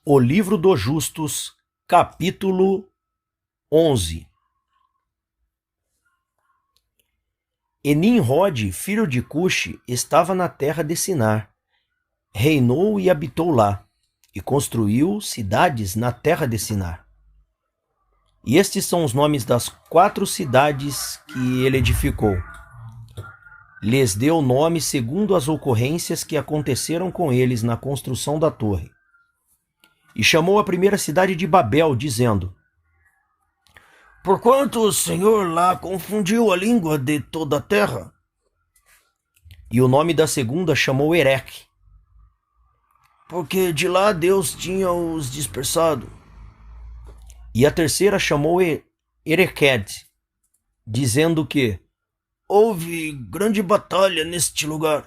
O Livro dos Justos, capítulo 11. E Nimrod, filho de Cuxi, estava na terra de Sinar. Reinou e habitou lá, e construiu cidades na terra de Sinar. E estes são os nomes das 4 cidades que ele edificou. Lhes deu nome segundo as ocorrências que aconteceram com eles na construção da torre. E chamou a primeira cidade de Babel, dizendo: Porquanto o Senhor lá confundiu a língua de toda a terra. E o nome da segunda chamou Ereque, porque de lá Deus tinha os dispersado. E a terceira chamou Erequed, dizendo que houve grande batalha neste lugar.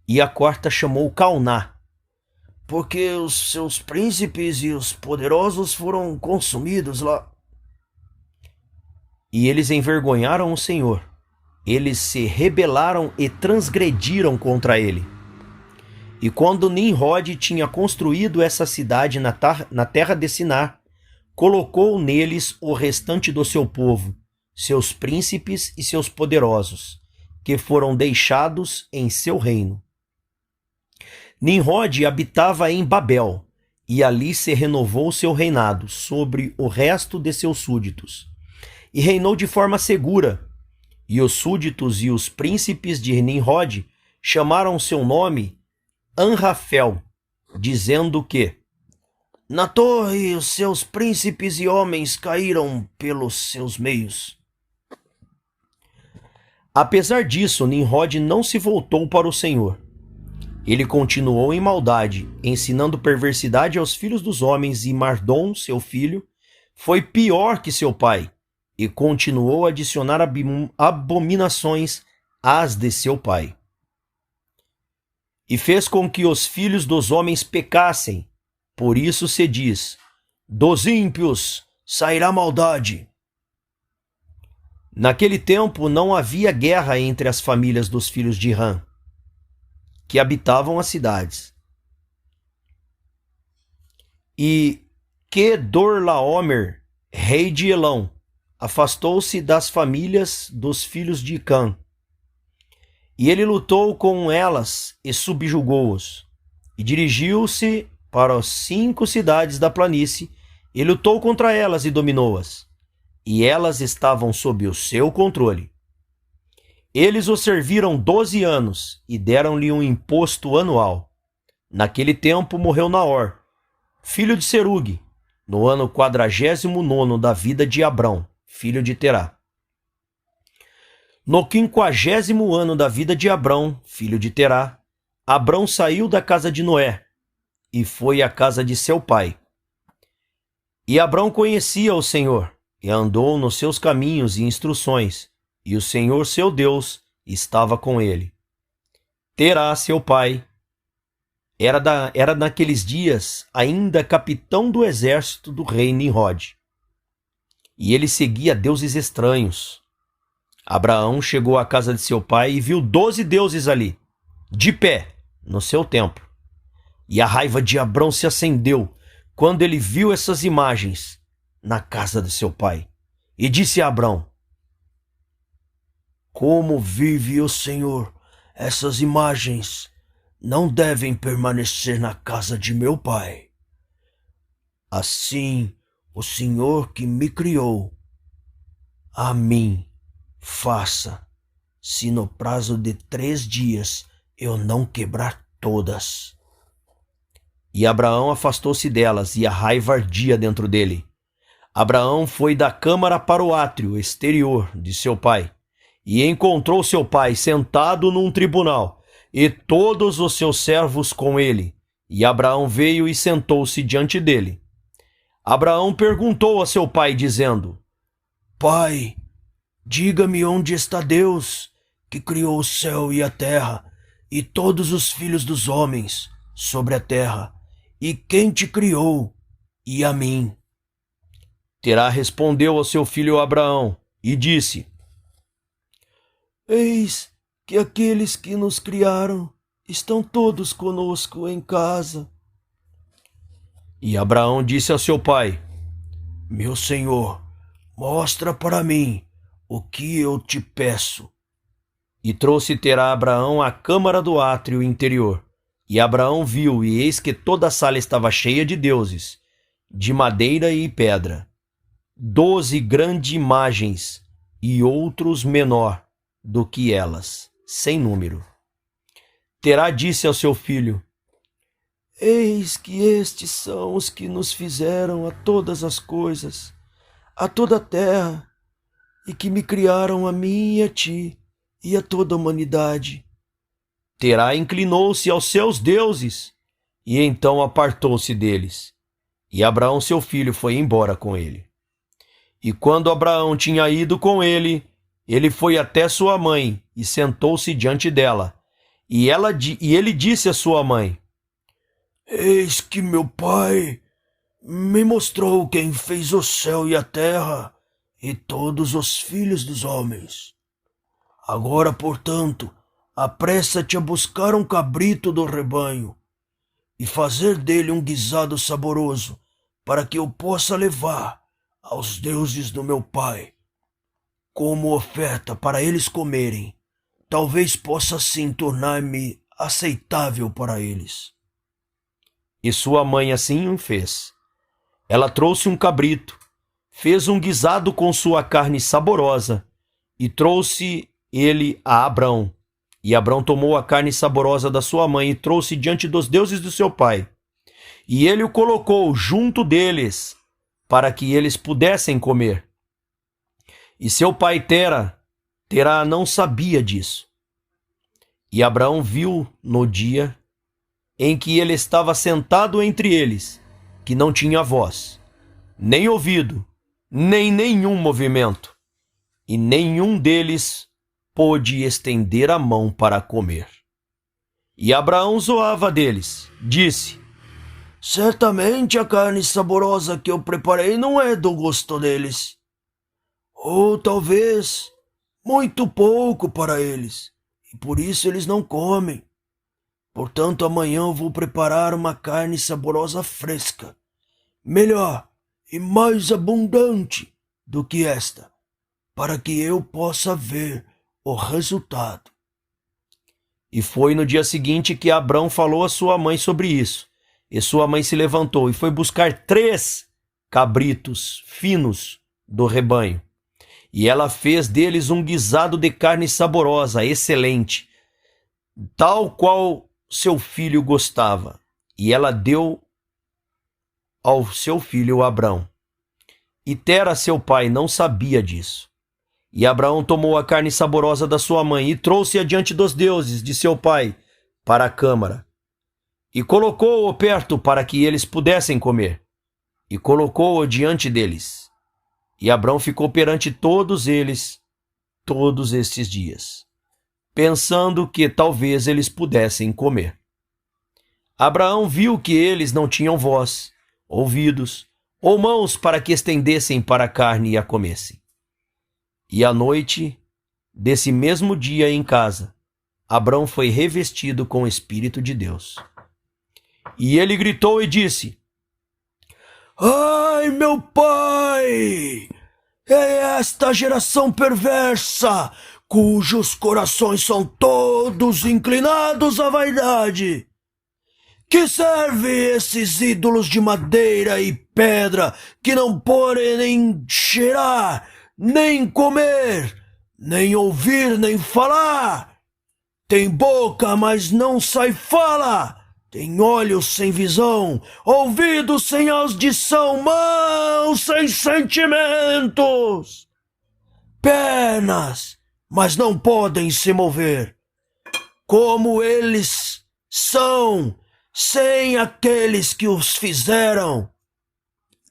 E a quarta chamou Cauná, porque os seus príncipes e os poderosos foram consumidos lá. E eles envergonharam o Senhor. Eles se rebelaram e transgrediram contra ele. E quando Nimrod tinha construído essa cidade na terra de Sinar, colocou neles o restante do seu povo, seus príncipes e seus poderosos, que foram deixados em seu reino. Nimrod habitava em Babel, e ali se renovou seu reinado sobre o resto de seus súditos. E reinou de forma segura, e os súditos e os príncipes de Nimrod chamaram seu nome Anrafel, dizendo que na torre os seus príncipes e homens caíram pelos seus meios. Apesar disso, Nimrod não se voltou para o Senhor. Ele continuou em maldade, ensinando perversidade aos filhos dos homens, e Mardom, seu filho, foi pior que seu pai, e continuou a adicionar abominações às de seu pai. E fez com que os filhos dos homens pecassem. Por isso se diz: dos ímpios sairá maldade. Naquele tempo não havia guerra entre as famílias dos filhos de Ram, que habitavam as cidades. E Quedorlaomer, rei de Elão, afastou-se das famílias dos filhos de Cã. E ele lutou com elas e subjugou-os. E dirigiu-se para as 5 cidades da planície, e lutou contra elas e dominou-as. E elas estavam sob o seu controle. Eles o serviram 12 anos e deram-lhe um imposto anual. Naquele tempo morreu Naor, filho de Serugue, no ano 49º da vida de Abrão, filho de Terá. No 50º ano da vida de Abrão, filho de Terá, Abrão saiu da casa de Noé e foi à casa de seu pai. E Abrão conhecia o Senhor e andou nos seus caminhos e instruções, e o Senhor seu Deus estava com ele. Terá, seu pai, era naqueles dias ainda capitão do exército do rei Nimrod. E ele seguia deuses estranhos. Abraão chegou à casa de seu pai e viu 12 deuses ali, de pé, no seu templo. E a raiva de Abrão se acendeu quando ele viu essas imagens na casa de seu pai. E disse a Abrão: como vive o Senhor, essas imagens não devem permanecer na casa de meu pai. Assim, o Senhor que me criou, a mim faça, se no prazo de 3 dias eu não quebrar todas. E Abraão afastou-se delas, e a raiva ardia dentro dele. Abraão foi da câmara para o átrio exterior de seu pai, e encontrou seu pai sentado num tribunal, e todos os seus servos com ele. E Abraão veio e sentou-se diante dele. Abraão perguntou a seu pai, dizendo: Pai, diga-me onde está Deus, que criou o céu e a terra, e todos os filhos dos homens sobre a terra, e quem te criou, e a mim? Terá respondeu ao seu filho Abraão, e disse: Eis que aqueles que nos criaram estão todos conosco em casa. E Abraão disse ao seu pai: Meu senhor, mostra para mim o que eu te peço. E trouxe Terá a Abraão a câmara do átrio interior. E Abraão viu, e eis que toda a sala estava cheia de deuses, de madeira e pedra, 12 grandes imagens, e outros menor do que elas, sem número. Terá disse ao seu filho: Eis que estes são os que nos fizeram a todas as coisas, a toda a terra, e que me criaram a mim e a ti, e a toda a humanidade. Terá inclinou-se aos seus deuses, e então apartou-se deles. E Abraão seu filho foi embora com ele. E quando Abraão tinha ido com ele, ele foi até sua mãe, e sentou-se diante dela. E ele disse à sua mãe: Eis que meu pai me mostrou quem fez o céu e a terra, e todos os filhos dos homens. Agora, portanto, apressa-te a buscar um cabrito do rebanho e fazer dele um guisado saboroso, para que eu possa levar aos deuses do meu pai, como oferta para eles comerem. Talvez possa assim tornar-me aceitável para eles. E sua mãe assim o fez. Ela trouxe um cabrito, fez um guisado com sua carne saborosa, e trouxe ele a Abrão. E Abrão tomou a carne saborosa da sua mãe e trouxe diante dos deuses do seu pai. E ele o colocou junto deles, para que eles pudessem comer. E seu pai Terá não sabia disso. E Abraão viu no dia em que ele estava sentado entre eles, que não tinha voz, nem ouvido, nem nenhum movimento, e nenhum deles pôde estender a mão para comer. E Abraão zoava deles, disse: Certamente a carne saborosa que eu preparei não é do gosto deles, ou talvez muito pouco para eles, e por isso eles não comem. Portanto, amanhã eu vou preparar uma carne saborosa fresca, melhor e mais abundante do que esta, para que eu possa ver o resultado. E foi no dia seguinte que Abrão falou à sua mãe sobre isso. E sua mãe se levantou e foi buscar 3 cabritos finos do rebanho. E ela fez deles um guisado de carne saborosa, excelente, tal qual seu filho gostava. E ela deu ao seu filho Abrão. E Tera, seu pai, não sabia disso. E Abraão tomou a carne saborosa da sua mãe e trouxe-a diante dos deuses de seu pai para a câmara. E colocou-o perto para que eles pudessem comer. E colocou-o diante deles. E Abrão ficou perante todos eles todos estes dias, pensando que talvez eles pudessem comer. Abraão viu que eles não tinham voz, ouvidos ou mãos para que estendessem para a carne e a comessem. E à noite desse mesmo dia em casa, Abrão foi revestido com o Espírito de Deus. E ele gritou e disse: Ai, meu pai! É esta geração perversa, cujos corações são todos inclinados à vaidade. Que serve esses ídolos de madeira e pedra que não podem nem cheirar, nem comer, nem ouvir, nem falar? Tem boca, mas não sai fala. Tem olhos sem visão, ouvidos sem audição, mãos sem sentimentos, pernas, mas não podem se mover. Como eles são sem aqueles que os fizeram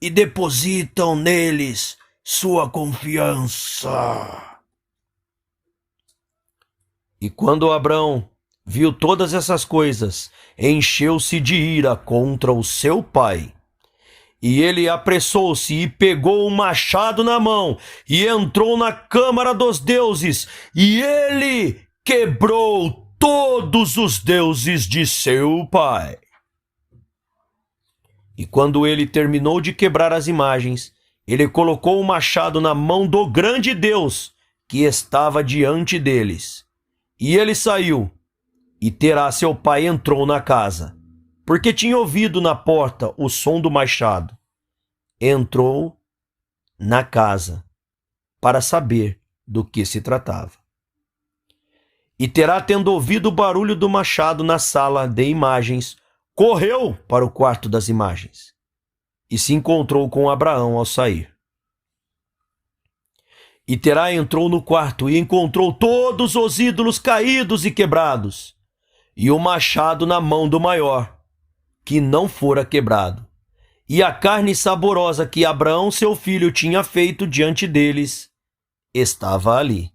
e depositam neles sua confiança. E quando Abrão viu todas essas coisas, encheu-se de ira contra o seu pai. E ele apressou-se e pegou um machado na mão e entrou na câmara dos deuses, e ele quebrou todos os deuses de seu pai. E quando ele terminou de quebrar as imagens, ele colocou o machado na mão do grande Deus que estava diante deles. E ele saiu, e Terá, seu pai, entrou na casa, porque tinha ouvido na porta o som do machado. Entrou na casa para saber do que se tratava. E Terá, tendo ouvido o barulho do machado na sala de imagens, correu para o quarto das imagens e se encontrou com Abraão ao sair. E Terá entrou no quarto e encontrou todos os ídolos caídos e quebrados, e o machado na mão do maior, que não fora quebrado, e a carne saborosa que Abraão, seu filho, tinha feito diante deles, estava ali.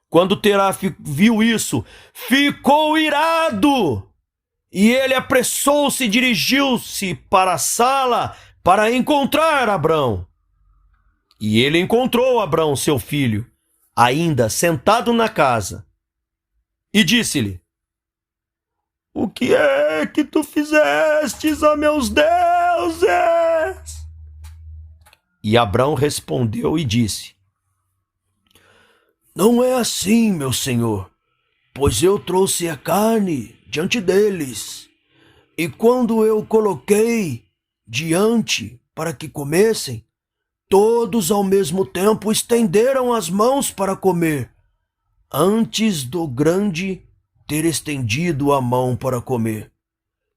Quando Terá viu isso, ficou irado, e ele apressou-se e dirigiu-se para a sala para encontrar Abrão. E ele encontrou Abrão, seu filho, ainda sentado na casa, e disse-lhe: O que é que tu fizestes a meus deuses? E Abrão respondeu e disse: Não é assim, meu senhor, pois eu trouxe a carne diante deles, e quando eu coloquei diante para que comessem, todos ao mesmo tempo estenderam as mãos para comer, antes do grande ter estendido a mão para comer.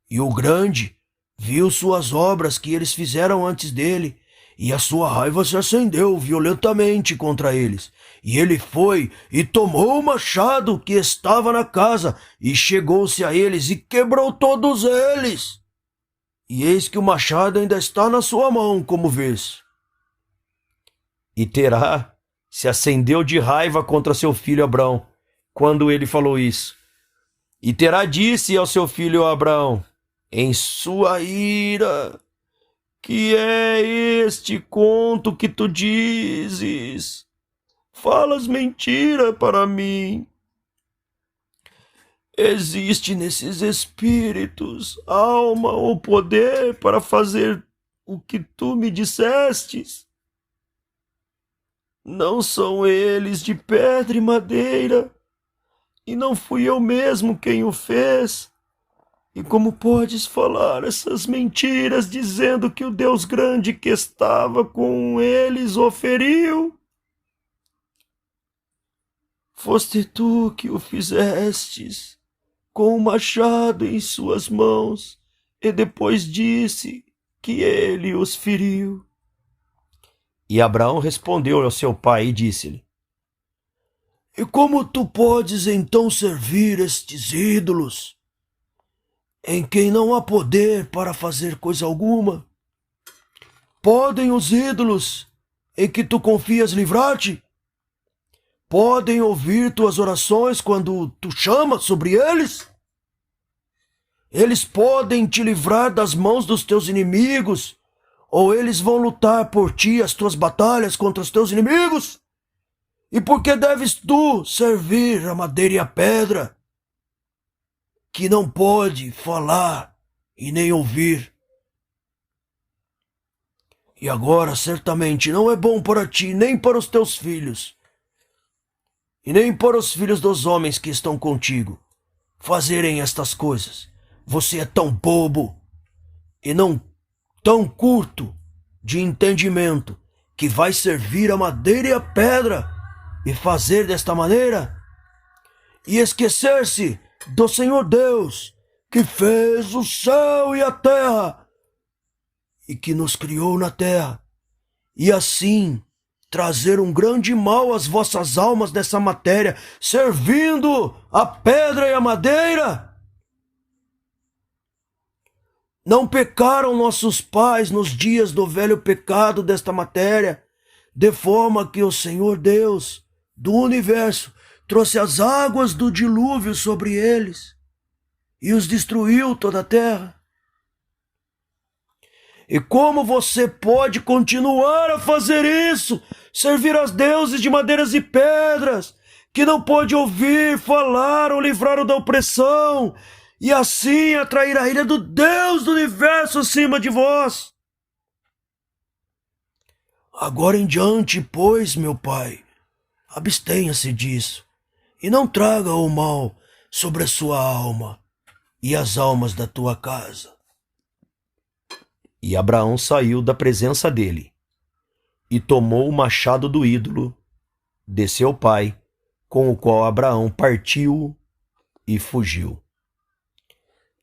E o grande viu suas obras que eles fizeram antes dele, e a sua raiva se acendeu violentamente contra eles. E ele foi e tomou o machado que estava na casa, e chegou-se a eles e quebrou todos eles. E eis que o machado ainda está na sua mão, como vês. E Terá se acendeu de raiva contra seu filho Abrão, quando ele falou isso. E Terá disse ao seu filho Abrão, em sua ira: Que é este conto que tu dizes? Falas mentira para mim. Existe nesses espíritos alma ou poder para fazer o que tu me dissestes? Não são eles de pedra e madeira, e não fui eu mesmo quem o fez. E como podes falar essas mentiras, dizendo que o Deus grande que estava com eles o feriu? Foste tu que o fizestes, com o machado em suas mãos, e depois disse que ele os feriu. E Abraão respondeu ao seu pai e disse-lhe: E como tu podes então servir estes ídolos, em quem não há poder para fazer coisa alguma? Podem os ídolos em que tu confias livrar-te? Podem ouvir tuas orações quando tu chamas sobre eles? Eles podem te livrar das mãos dos teus inimigos, ou eles vão lutar por ti as tuas batalhas contra os teus inimigos? E por que deves tu servir a madeira e a pedra, que não pode falar e nem ouvir? E agora, certamente, não é bom para ti, nem para os teus filhos, e nem para os filhos dos homens que estão contigo, fazerem estas coisas. Você é tão bobo e não tão curto de entendimento, que vai servir a madeira e a pedra e fazer desta maneira, e esquecer-se do Senhor Deus, que fez o céu e a terra, e que nos criou na terra, e assim trazer um grande mal às vossas almas nessa matéria, servindo a pedra e a madeira? Não pecaram nossos pais nos dias do velho pecado desta matéria, de forma que o Senhor Deus do universo trouxe as águas do dilúvio sobre eles e os destruiu toda a terra? E como você pode continuar a fazer isso, servir aos deuses de madeiras e pedras, que não pode ouvir, falar ou livrar-o da opressão, e assim atrair a ira do Deus do universo acima de vós. Agora em diante, pois, meu pai, abstenha-se disso, e não traga o mal sobre a sua alma e as almas da tua casa. E Abraão saiu da presença dele, e tomou o machado do ídolo de seu pai, com o qual Abraão partiu e fugiu.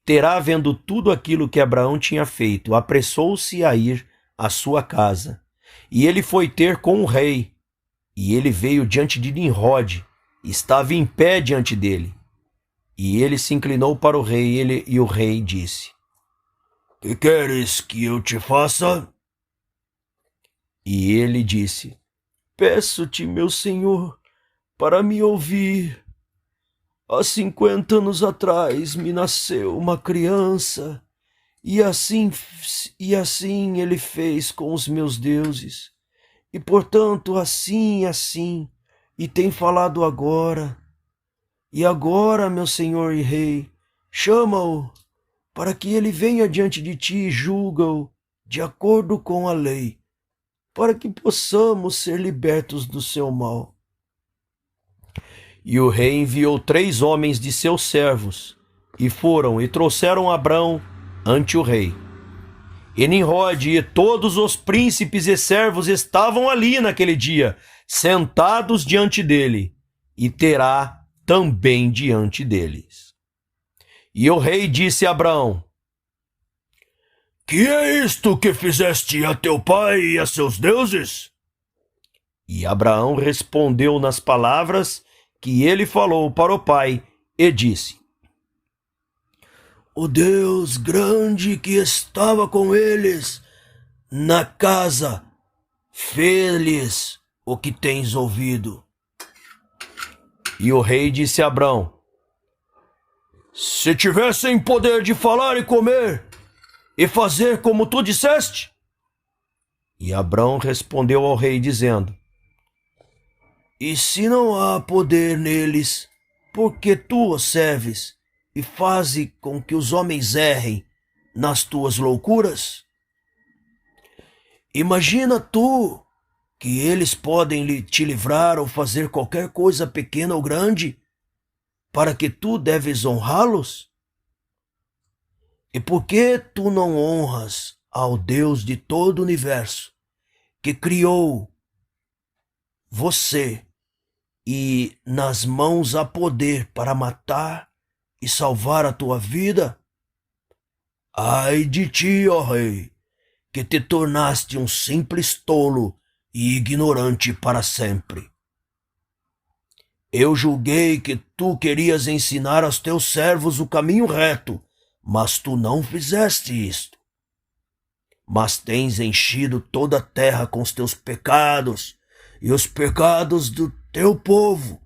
Terá, vendo tudo aquilo que Abraão tinha feito, apressou-se a ir à sua casa, e ele foi ter com o rei, e ele veio diante de Nimrod, estava em pé diante dele. E ele se inclinou para o rei, e o rei disse: Que queres que eu te faça? E ele disse: Peço-te, meu senhor, para me ouvir. Há 50 anos atrás me nasceu uma criança, e assim ele fez com os meus deuses, e portanto assim, e tem falado agora. E agora, meu senhor e rei, chama-o, para que ele venha diante de ti e julga-o de acordo com a lei, para que possamos ser libertos do seu mal. E o rei enviou 3 homens de seus servos, e foram e trouxeram Abrão ante o rei. E Nimrod e todos os príncipes e servos estavam ali naquele dia, sentados diante dele, e Terá também diante deles. E o rei disse a Abrão: Que é isto que fizeste a teu pai e a seus deuses? E Abraão respondeu nas palavras que ele falou para o pai, e disse: O Deus grande que estava com eles na casa, fê-lhes o que tens ouvido. E o rei disse a Abrão: Se tivessem poder de falar e comer, e fazer como tu disseste? E Abrão respondeu ao rei, dizendo: E se não há poder neles, porque tu os serves, e faze com que os homens errem nas tuas loucuras? Imagina tu que eles podem te livrar ou fazer qualquer coisa pequena ou grande, para que tu deves honrá-los? E por que tu não honras ao Deus de todo o universo, que criou você e nas mãos há poder para matar e salvar a tua vida? Ai de ti, ó rei, que te tornaste um simples tolo e ignorante para sempre. Eu julguei que tu querias ensinar aos teus servos o caminho reto, mas tu não fizeste isto. Mas tens enchido toda a terra com os teus pecados e os pecados do teu povo,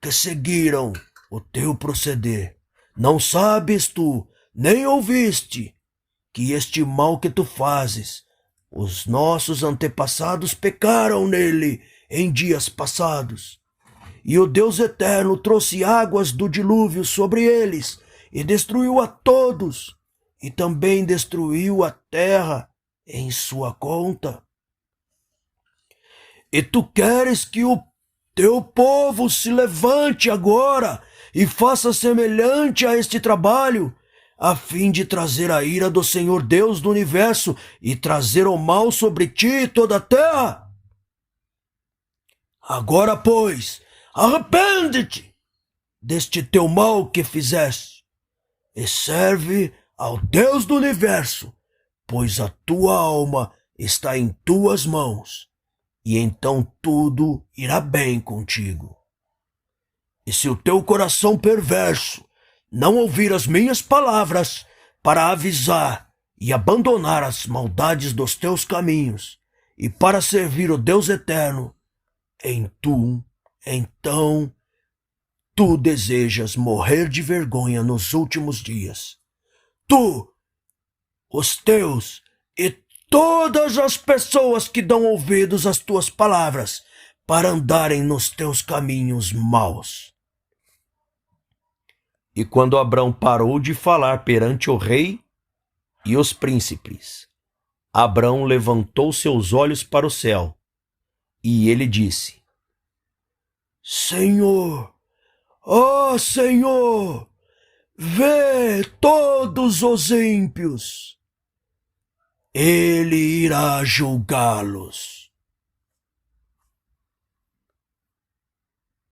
que seguiram o teu proceder. Não sabes tu, nem ouviste, que este mal que tu fazes, os nossos antepassados pecaram nele em dias passados. E o Deus eterno trouxe águas do dilúvio sobre eles e destruiu a todos, e também destruiu a terra em sua conta. E tu queres que o teu povo se levante agora e faça semelhante a este trabalho, a fim de trazer a ira do Senhor Deus do universo e trazer o mal sobre ti e toda a terra? Agora, pois, arrepende-te deste teu mal que fizeste e serve ao Deus do universo, pois a tua alma está em tuas mãos, e então tudo irá bem contigo. E se o teu coração perverso não ouvir as minhas palavras para avisar e abandonar as maldades dos teus caminhos e para servir o Deus eterno, então tu desejas morrer de vergonha nos últimos dias. Tu, os teus e todas as pessoas que dão ouvidos às tuas palavras para andarem nos teus caminhos maus. E quando Abrão parou de falar perante o rei e os príncipes, Abrão levantou seus olhos para o céu, e ele disse: Senhor, ó Senhor, vê todos os ímpios. Ele irá julgá-los.